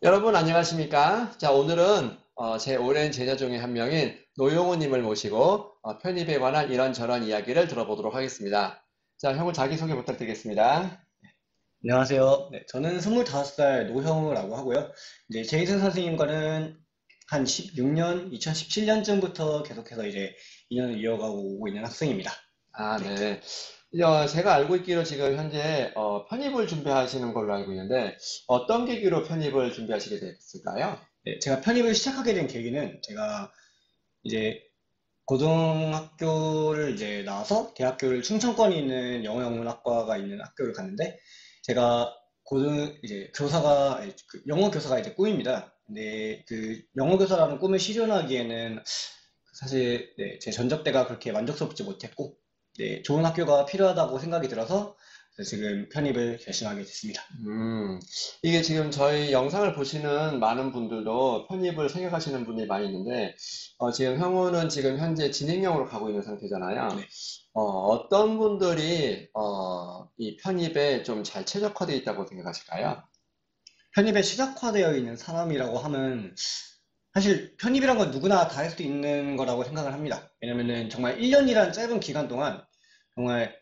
여러분 안녕하십니까? 자, 오늘은 제 오랜 제자 중에 한 명인 노용우님을 모시고 편입에 관한 이런저런 이야기를 들어보도록 하겠습니다. 자, 형은 자기소개 부탁드리겠습니다. 안녕하세요. 네, 저는 25살 노형우라고 하고요. 이제 제이슨 선생님과는 한 16년, 2017년쯤부터 계속해서 이제 인연을 이어가고 오고 있는 학생입니다. 아, 네. 네. 제가 알고 있기로 지금 현재 편입을 준비하시는 걸로 알고 있는데 어떤 계기로 편입을 준비하시게 됐을까요? 네, 제가 편입을 시작하게 된 계기는 제가 이제 고등학교를 이제 나와서 대학교를 충청권에 있는 영어영문학과가 있는 학교를 갔는데 제가 이제 영어 교사가 이제 꿈입니다. 근데 그 영어 교사라는 꿈을 실현하기에는 사실 네, 제 전적대가 그렇게 만족스럽지 못했고 네, 좋은 학교가 필요하다고 생각이 들어서 그래서 지금 편입을 결심하게 됐습니다. 음, 이게 지금 저희 영상을 보시는 많은 분들도 편입을 생각하시는 분들이 많이 있는데, 지금 형우는 지금 현재 진행형으로 가고 있는 상태잖아요. 네. 어떤 분들이, 이 편입에 좀 잘 최적화되어 있다고 생각하실까요? 편입에 시작화되어 있는 사람이라고 하면 사실 편입이란 건 누구나 다 할 수 있는 거라고 생각을 합니다. 왜냐면은 정말 1년이란 짧은 기간 동안 정말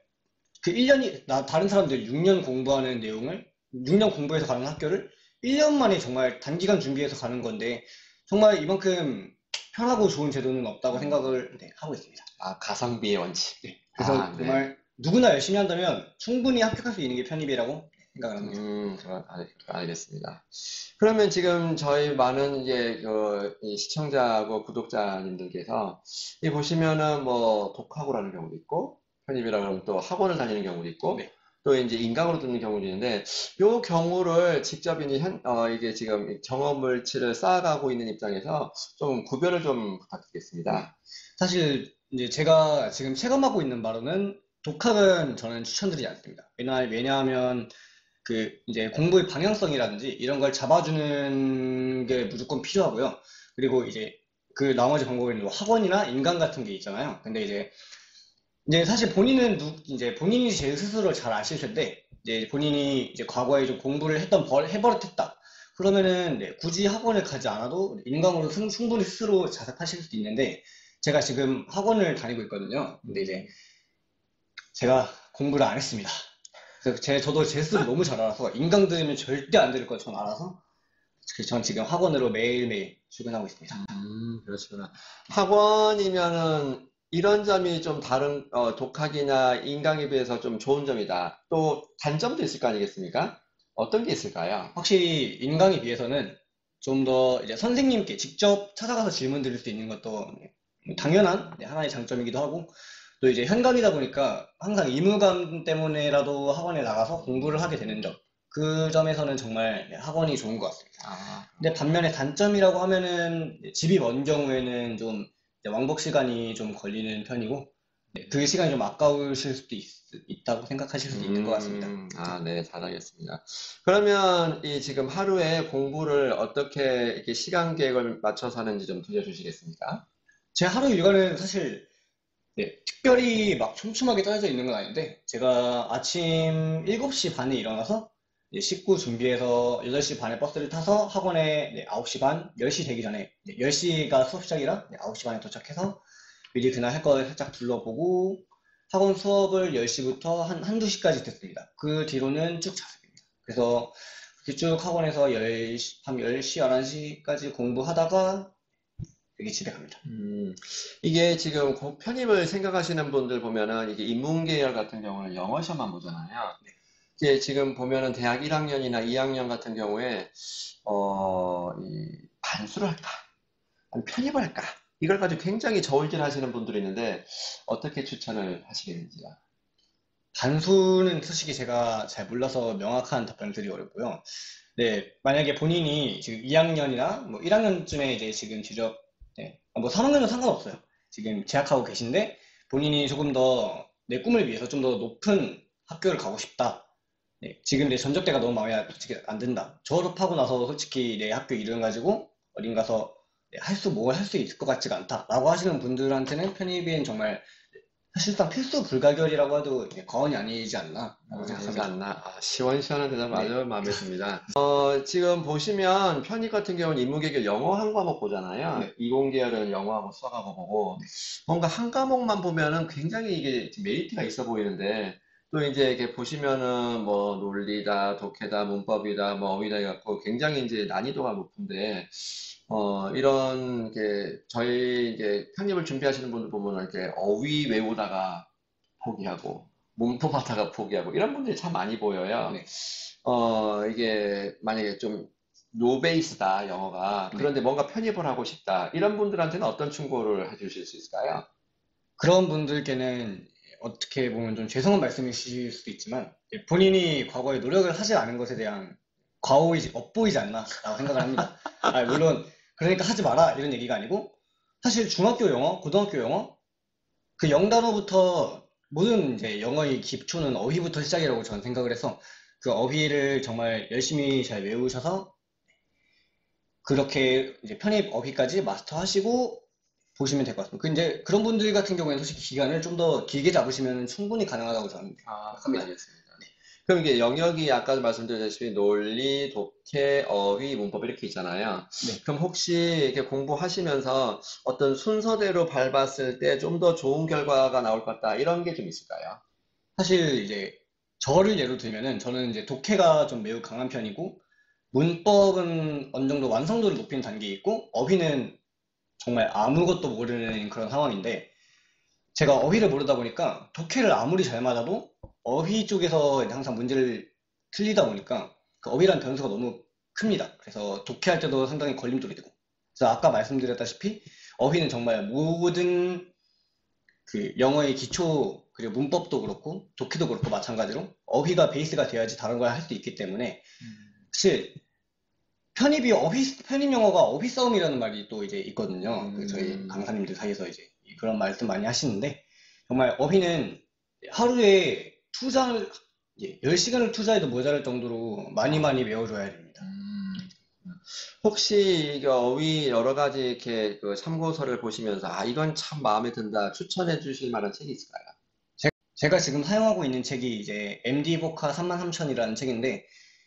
그 1년이 다른 사람들 6년 공부하는 내용을 6년 공부해서 가는 학교를 1년 만에 정말 단기간 준비해서 가는 건데 정말 이만큼 편하고 좋은 제도는 없다고 생각을 네, 하고 있습니다. 아, 가성비의 원칙. 네, 그래서 아, 네. 정말 누구나 열심히 한다면 충분히 합격할 수 있는 게 편입이라고 생각을 합니다. 알겠습니다. 그러면 지금 저희 많은 이제 이 시청자하고 구독자님들께서 이 보시면은 뭐 독학으로 하는 경우도 있고 편입이라 그러면 또 학원을 다니는 경우도 있고 네. 또 이제 인강으로 듣는 경우도 있는데 요 경우를 직접 이제 이게 지금 경험을치를 쌓아가고 있는 입장에서 좀 구별을 좀 네. 부탁드리겠습니다. 사실 이제 제가 지금 체감하고 있는 바로는 독학은 저는 추천드리지 않습니다. 왜냐하면 그 이제 공부의 방향성이라든지 이런 걸 잡아주는 게 무조건 필요하고요. 그리고 이제 그 나머지 방법에는 뭐 학원이나 인강 같은 게 있잖아요. 근데 이제 사실 이제 본인이 제 스스로 잘 아실 텐데 이제 본인이 이제 과거에 좀 공부를 해버릇했다. 그러면은 네, 굳이 학원을 가지 않아도 인강으로 충분히 스스로 자습하실 수도 있는데 제가 지금 학원을 다니고 있거든요. 근데 이제 제가 공부를 안 했습니다. 그래서 저도 제 스스로 너무 잘 알아서 인강 들으면 절대 안 들을 거 전 알아서 그래서 전 지금 학원으로 매일매일 출근하고 있습니다. 그러시구나. 학원이면은 이런 점이 좀 다른, 독학이나 인강에 비해서 좀 좋은 점이다. 또 단점도 있을 거 아니겠습니까? 어떤 게 있을까요? 확실히 인강에 비해서는 좀 더 이제 선생님께 직접 찾아가서 질문 드릴 수 있는 것도 당연한 하나의 장점이기도 하고 또 이제 현감이다 보니까 항상 의무감 때문에라도 학원에 나가서 공부를 하게 되는 점. 그 점에서는 정말 학원이 좋은 것 같습니다. 아, 근데 반면에 단점이라고 하면은 집이 먼 경우에는 좀 이제 왕복 시간이 좀 걸리는 편이고 그 시간이 좀 아까우실 수도 있다고 생각하실 수도 있는 것 같습니다. 네, 잘 알겠습니다. 그러면 이 지금 하루에 공부를 어떻게 이렇게 시간 계획을 맞춰서 하는지 좀 들려주시겠습니까? 제 하루 일과는 사실 특별히 막 촘촘하게 짜여져 있는 건 아닌데 제가 아침 7시 반에 일어나서 이제 씻고 준비해서 8시 반에 버스를 타서 학원에 9시 반, 10시 되기 전에 10시가 수업 시작이라 9시 반에 도착해서 미리 그날 할 거 살짝 둘러보고 학원 수업을 10시부터 한두 시까지 듣습니다. 그 뒤로는 쭉 자습입니다. 그래서 그렇게 쭉 학원에서 밤 10시, 11시까지 공부하다가 여기 집에 갑니다. 이게 지금 편입을 생각하시는 분들 보면은 이게 인문계열 같은 경우는 영어 시험만 보잖아요. 이게 지금 보면은 대학 1학년이나 2학년 같은 경우에 이 반수를 할까? 아니면 편입을 할까? 이걸 가지고 굉장히 저울질 하시는 분들이 있는데 어떻게 추천을 하시겠는지요? 단수는 솔직히 제가 잘 몰라서 명확한 답변을 드리기 어렵고요. 네, 만약에 본인이 지금 2학년이나 뭐 1학년쯤에 이제 지금 뭐 3학년은 상관없어요. 지금 재학하고 계신데 본인이 조금 더 내 꿈을 위해서 좀 더 높은 학교를 가고 싶다. 네, 지금 내 전적대가 너무 마음에 솔직히 안 든다. 졸업하고 나서 솔직히 내 학교 이름 가지고 어딘 가서 뭘 할 수 있을 것 같지가 않다. 라고 하시는 분들한테는 편입은 정말 사실상 필수 불가결이라고 해도 과언이 아니지 않나라고 되지 생각합니다. 않나? 아, 시원시원한 대답 네. 아주 마음에 듭니다. 지금 보시면 편입 같은 경우는 인문계열 영어 한 과목 보잖아요. 네. 이공계열은 영어하고 수학하고 보고 뭔가 한 과목만 보면은 굉장히 이게 메리트가 있어 보이는데 또 이제 이렇게 보시면은 뭐 논리다, 독해다, 문법이다, 뭐 어휘다 해갖고 굉장히 이제 난이도가 높은데 이런 게 저희 이제 편입을 준비하시는 분들 보면은 이렇게 어휘 외우다가 포기하고 몸푸바다가 포기하고 이런 분들이 참 많이 보여요. 네. 이게 만약에 좀 노베이스다 영어가 네. 그런데 뭔가 편입을 하고 싶다 이런 분들한테는 어떤 충고를 해주실 수 있을까요? 그런 분들께는 어떻게 보면 좀 죄송한 말씀이실 수도 있지만 본인이 과거에 노력을 하지 않은 것에 대한 과오이지 업보이지 않나라고 생각을 합니다. 물론 그러니까 하지 마라 이런 얘기가 아니고 사실 중학교 영어, 고등학교 영어 그 영단어부터 모든 이제 영어의 기초는 어휘부터 시작이라고 저는 생각을 해서 그 어휘를 정말 열심히 잘 외우셔서 그렇게 이제 편입 어휘까지 마스터하시고 보시면 될 것 같습니다. 그 이제 그런 분들 같은 경우에는 솔직히 기간을 좀 더 길게 잡으시면 충분히 가능하다고 저는 생각합니다. 알겠습니다. 그럼 이게 영역이 아까 말씀드렸다시피 논리, 독해, 어휘, 문법 이렇게 있잖아요. 네. 그럼 혹시 이렇게 공부하시면서 어떤 순서대로 밟았을 때 좀 더 좋은 결과가 나올 것 같다 이런 게 좀 있을까요? 사실 이제 저를 예로 들면은 저는 이제 독해가 좀 매우 강한 편이고 문법은 어느 정도 완성도를 높이는 단계에 있고 어휘는 정말 아무것도 모르는 그런 상황인데 제가 어휘를 모르다 보니까 독해를 아무리 잘 맞아도 어휘 쪽에서 이제 항상 문제를 틀리다 보니까 그 어휘란 변수가 너무 큽니다. 그래서 독해할 때도 상당히 걸림돌이 되고. 그래서 아까 말씀드렸다시피 어휘는 정말 모든 그 영어의 기초 그리고 문법도 그렇고 독해도 그렇고 마찬가지로 어휘가 베이스가 돼야지 다른 걸 할 수 있기 때문에 사실 편입 영어가 어휘 싸움이라는 말이 또 이제 있거든요. 그 저희 강사님들 사이에서 이제 그런 말씀 많이 하시는데 정말 어휘는 하루에 10시간을 투자해도 모자랄 정도로 많이 많이 외워줘야 됩니다. 혹시 이게 어휘 여러 가지 이렇게 그 참고서를 보시면서 이건 참 마음에 든다 추천해 주실 만한 책이 있을까요? 제가 지금 사용하고 있는 책이 이제 MD 보카 33,000이라는 책인데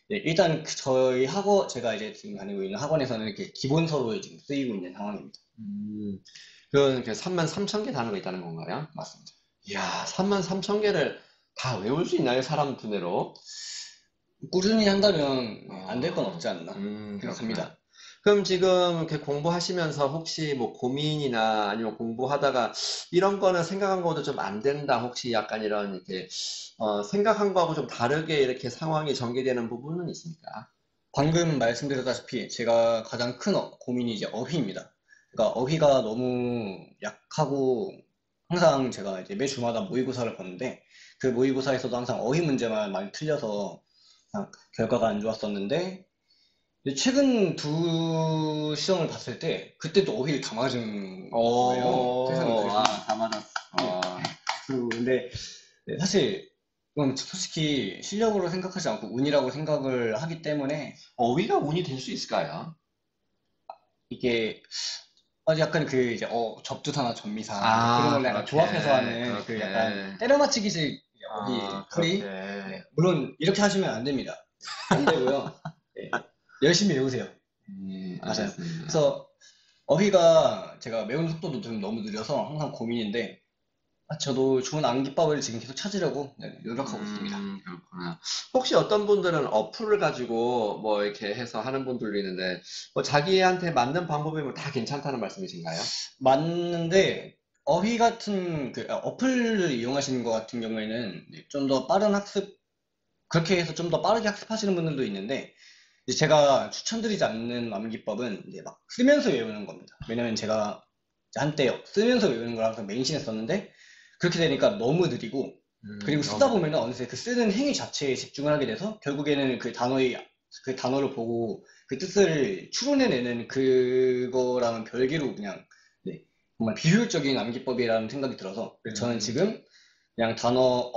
일단 저희 학원 제가 이제 지금 다니고 있는 학원에서는 이렇게 기본서로 지금 쓰이고 있는 상황입니다. 그건 이렇게 33,000개 단어가 있다는 건가요? 맞습니다. 이야, 33,000개를 다 외울 수 있나요? 사람 두뇌로? 꾸준히 한다면 안 될 건 없지 않나 그렇구나. 생각합니다. 그럼 지금 이렇게 공부하시면서 혹시 뭐 고민이나 아니면 공부하다가 이런 거는 생각한 거보다 좀 안 된다. 혹시 약간 이런 이렇게 생각한 거하고 좀 다르게 이렇게 상황이 전개되는 부분은 있습니까? 방금 말씀드렸다시피 제가 가장 큰 고민이 이제 어휘입니다. 그러니까 어휘가 너무 약하고 항상 제가 이제 매 주마다 모의고사를 보는데 그 모의고사에서도 항상 어휘 문제만 많이 틀려서 그냥 결과가 안 좋았었는데 이제 최근 두 시험을 봤을 때 그때도 어휘를 다 맞은 거예요. 세상에 그래서 다 맞았어. 근데 사실 그건 솔직히 실력으로 생각하지 않고 운이라고 생각을 하기 때문에 어휘가 운이 될 수 있을까요? 이게 약간 그 이제 접두사나 접미사 그런 걸 약간 그렇게, 조합해서 하는 그 그렇게. 약간 때려 맞히기식 어휘 풀이 그렇게. 물론 이렇게 하시면 안 됩니다. 안 되고요. 네, 열심히 외우세요. 맞아요. 알겠습니다. 그래서 어휘가 제가 외우는 속도도 좀 너무 느려서 항상 고민인데 저도 좋은 암기법을 지금 계속 찾으려고 노력하고 있습니다. 그렇구나. 혹시 어떤 분들은 어플을 가지고 뭐 이렇게 해서 하는 분들도 있는데, 뭐 자기한테 맞는 방법이면 다 괜찮다는 말씀이신가요? 맞는데 어휘 같은 어플을 이용하시는 것 같은 경우에는 좀 더 빠른 학습 그렇게 해서 좀 더 빠르게 학습하시는 분들도 있는데 이제 제가 추천드리지 않는 암기법은 이제 막 쓰면서 외우는 겁니다. 왜냐면 제가 이제 한때 쓰면서 외우는 걸 항상 메인신했었는데 그렇게 되니까 너무 느리고 그리고 쓰다 보면 어느새 그 쓰는 행위 자체에 집중을 하게 돼서 결국에는 그 단어를 보고 그 뜻을 추론해내는 그거랑은 별개로 그냥 네, 정말 비효율적인 암기법이라는 생각이 들어서 그래서 저는 지금 그냥 단어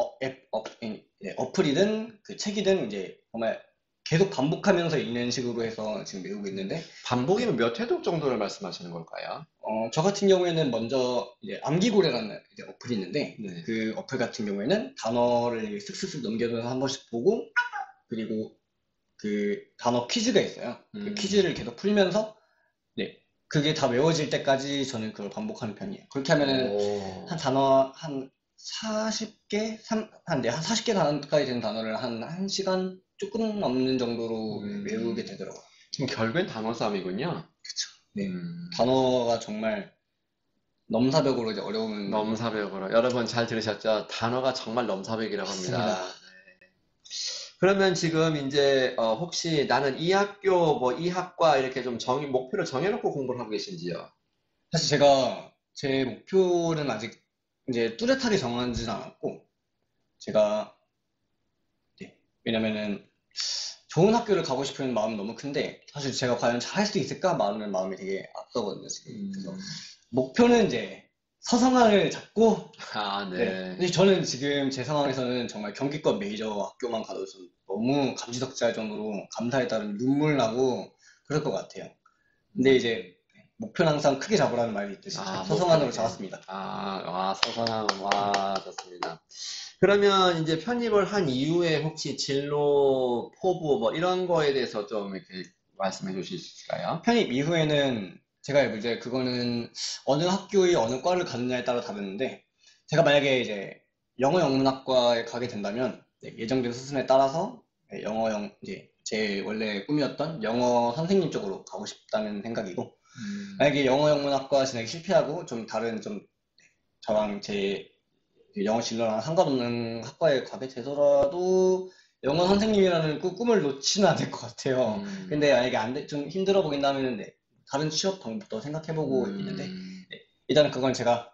어플이든 그 책이든 이제 정말 계속 반복하면서 읽는 식으로 해서 지금 외우고 있는데, 반복이면 몇 회독 정도를 말씀하시는 걸까요? 저 같은 경우에는 먼저 이제 암기고래라는 이제 어플이 있는데, 네. 그 어플 같은 경우에는 단어를 슥슥슥 넘겨서 한 번씩 보고, 그리고 그 단어 퀴즈가 있어요. 그 퀴즈를 계속 풀면서, 네, 그게 다 외워질 때까지 저는 그걸 반복하는 편이에요. 그렇게 하면은 한 오. 단어 한 40개, 한 40개 단어까지 되는 단어를 한 1시간 조금 넘는 정도로 외우게 음. 되더라고요. 지금 결국엔 단어 싸움이군요. 그쵸. 네. 음. 단어가 정말 넘사벽으로 이제 어려운, 넘사벽으로. 여러분 잘 들으셨죠? 단어가 정말 넘사벽이라고 맞습니다. 합니다. 그러면 지금 이제 혹시 나는 이 학교 뭐 이 학과 이렇게 좀 목표를 정해놓고 공부를 하고 계신지요? 사실 제가 제 목표는 아직 이제 뚜렷하게 정하지는 않았고, 제가, 네, 왜냐면은 좋은 학교를 가고 싶은 마음은 너무 큰데, 사실 제가 과연 잘할 수 있을까? 마음이 되게 앞서거든요, 지금. 그래서 목표는 이제 서성안을 잡고, 아, 네. 네. 근데 저는 지금 제 상황에서는 정말 경기권 메이저 학교만 가도 좀 너무 감지덕지할 정도로 감사에 따른 눈물 나고 그럴 것 같아요. 근데 이제 목표는 항상 크게 잡으라는 말이 있듯이 아, 서성안으로 목표는. 잡았습니다. 아, 와, 서산함, 와, 좋습니다. 그러면 이제 편입을 한 이후에 혹시 진로, 포부 뭐 이런 거에 대해서 좀 이렇게 말씀해 주실 수 있을까요? 편입 이후에는 제가 이제 그거는 어느 학교의 어느 과를 가느냐에 따라 다르는데, 제가 만약에 이제 영어 영문학과에 가게 된다면 네, 예정된 수순에 따라서 네, 이제 제 원래 꿈이었던 영어 선생님 쪽으로 가고 싶다는 생각이고, 만약에 영어 영문학과 진학이 실패하고 좀 다른 좀 저랑 제 영어 진로랑 상관없는 학과에 가게 되더라도 영어 선생님이라는 꿈을 놓지는 않을 것 같아요. 음, 근데 만약에 좀 힘들어 보인다면 네, 다른 취업 방법도 생각해보고 있는데, 음, 네, 일단은 그건 제가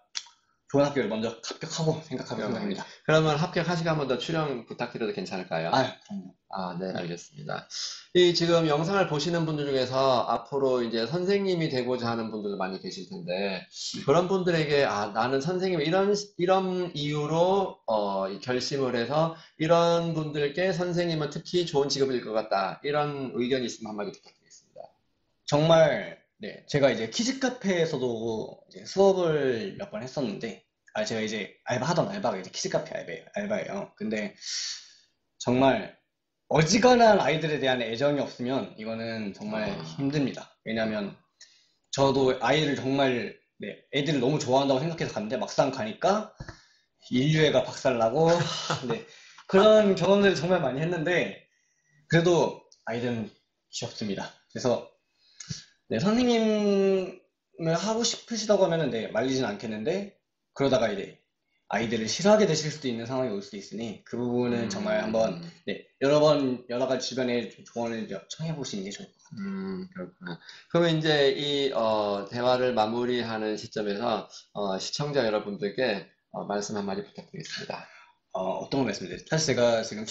좋은 학교를 먼저 합격하고 생각할 그러면, 생각입니다. 그러면 합격하시고 한 번 더 출연 부탁드려도 괜찮을까요? 아, 그럼요. 아, 네, 네. 알겠습니다. 이 지금 영상을 보시는 분들 중에서 앞으로 이제 선생님이 되고자 하는 분들도 많이 계실 텐데, 그런 분들에게, 아, 나는 선생님, 이런 이유로, 이 결심을 해서, 이런 분들께 선생님은 특히 좋은 직업일 것 같다. 이런 의견이 있으면 한마디 부탁드리겠습니다. 정말 네, 제가 이제 키즈 카페에서도 이제 수업을 몇 번 했었는데, 제가 이제 하던 알바가 이제 키즈 카페 알바예요. 근데 정말 어지간한 아이들에 대한 애정이 없으면 이거는 정말 아, 힘듭니다. 왜냐하면 저도 아이를 정말 네, 애들을 너무 좋아한다고 생각해서 갔는데 막상 가니까 인류애가 박살나고 네, 그런 경험들을 정말 많이 했는데, 그래도 아이들은 귀엽습니다. 그래서 네, 선생님을 하고 싶으시다고 하면은 네, 말리진 않겠는데, 그러다가 이제 아이들을 싫어하게 되실 수도 있는 상황이 올 수도 있으니 그 부분은 정말 한번 음, 네, 여러 가지 주변에 좀 조언을 청해 보시는 게 좋을 것 같아요. 그렇구나. 그러면 이제 이, 대화를 마무리하는 시점에서, 시청자 여러분들께, 말씀 한마디 부탁드리겠습니다. 어떤 걸 말씀드려요? 사실 제가 지금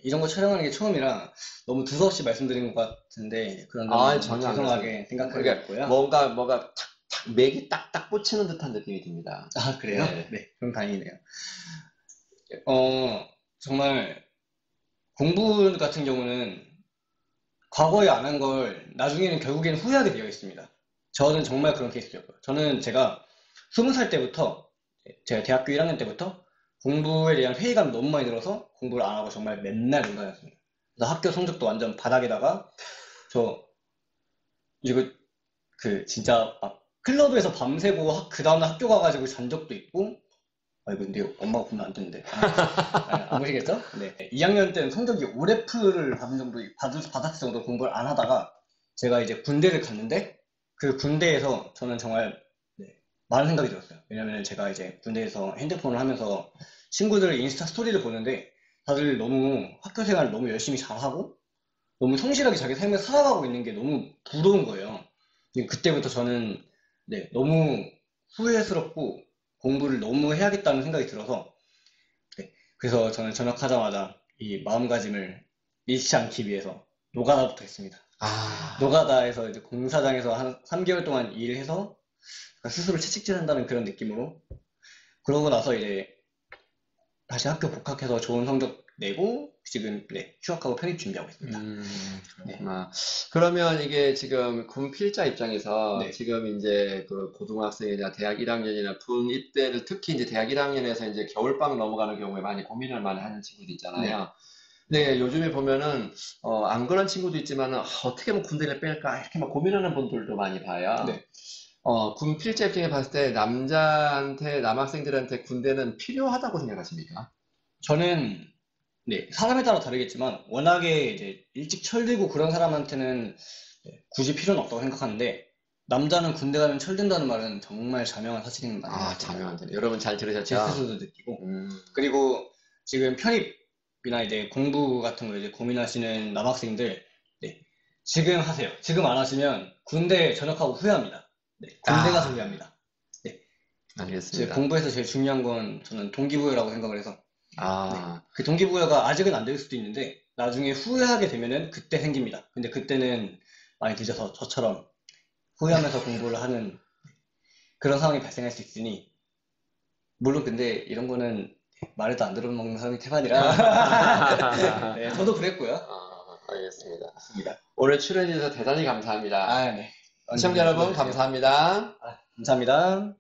이런 거 촬영하는 게 처음이라 너무 두서없이 말씀드린 것 같은데, 그런 점은 아, 너무 전혀 안 그렇습니다. 죄송하게 생각하고 그러니까 있고요. 뭔가 탁탁 맥이 딱딱 꽂히는 듯한 느낌이 듭니다. 아, 그래요? 네. 네, 그럼 다행이네요. 정말 공부 같은 경우는 과거에 안 한 걸 나중에는 결국에는 후회하게 되어 있습니다. 저는 정말 그런 케이스였고요. 저는 제가 20살 때부터, 제가 대학교 1학년 때부터 공부에 대한 회의감이 너무 많이 들어서 공부를 안 하고 정말 맨날 놀 다녔습니다. 그래서 학교 성적도 완전 바닥에다가, 저 이거 진짜 막 클럽에서 밤새고 그 다음날 학교 가가지고 잔 적도 있고, 이거 근데 엄마가 보면 안 되는데. 안 보시겠죠? 네. 2학년 때는 성적이 5F를 받았을 정도 공부를 안 하다가, 제가 이제 군대를 갔는데, 그 군대에서 저는 정말 네, 많은 생각이 들었어요. 왜냐면 제가 이제 군대에서 핸드폰을 하면서 친구들 인스타 스토리를 보는데, 다들 너무 학교 생활을 너무 열심히 잘하고, 너무 성실하게 자기 삶을 살아가고 있는 게 너무 부러운 거예요. 그때부터 저는 네, 너무 후회스럽고 공부를 너무 해야겠다는 생각이 들어서, 네, 그래서 저는 전역하자마자 이 마음가짐을 잃지 않기 위해서 노가다부터 했습니다. 아, 노가다에서 이제 공사장에서 한 3개월 동안 일을 해서 스스로 채찍질한다는 그런 느낌으로, 그러고 나서 이제 다시 학교 복학해서 좋은 성적 내고 지금 네, 휴학하고 편입 준비하고 있습니다. 네. 그렇구나. 그러면 이게 지금 군 필자 입장에서 네. 지금 이제 그 고등학생이나 대학 1학년이나 군 입대를 특히 이제 대학 1학년에서 이제 겨울방학 넘어가는 경우에 많이 고민을 많이 하는 친구도 네. 있잖아요. 근데 요즘에 보면은 안 그런 친구도 있지만은 어떻게 하면 군대를 뺄까 이렇게 막 고민하는 분들도 많이 봐요. 네. 군 필자 입장에 봤을 때 남학생들한테 군대는 필요하다고 생각하십니까? 저는 네, 사람에 따라 다르겠지만 워낙에 이제 일찍 철들고 그런 사람한테는 네, 굳이 필요는 없다고 생각하는데 남자는 군대 가면 철든다는 말은 정말 자명한 사실인 것 아, 같습니다. 자명한데. 여러분 잘 제 들으셨죠? 스스로도 느끼고 음, 그리고 지금 편입이나 이제 공부 같은 거 이제 고민하시는 남학생들 네, 지금 하세요. 지금 안 하시면 군대 전역하고 후회합니다. 네, 군대 가서 아, 후회합니다. 네, 제 알겠습니다. 공부에서 제일 중요한 건 저는 동기부여라고 생각을 해서 네. 아, 그 동기부여가 아직은 안 될 수도 있는데 나중에 후회하게 되면은 그때 생깁니다. 근데 그때는 많이 늦어서 저처럼 후회하면서 공부를 하는 그런 상황이 발생할 수 있으니 물론 근데 이런 거는 말해도 안 들어먹는 사람이 태반이라 네, 저도 그랬고요. 알겠습니다. 맞습니다. 오늘 출연해 주셔서 대단히 감사합니다. 아, 네. 시청자 언제든 여러분, 불러주세요. 감사합니다. 감사합니다.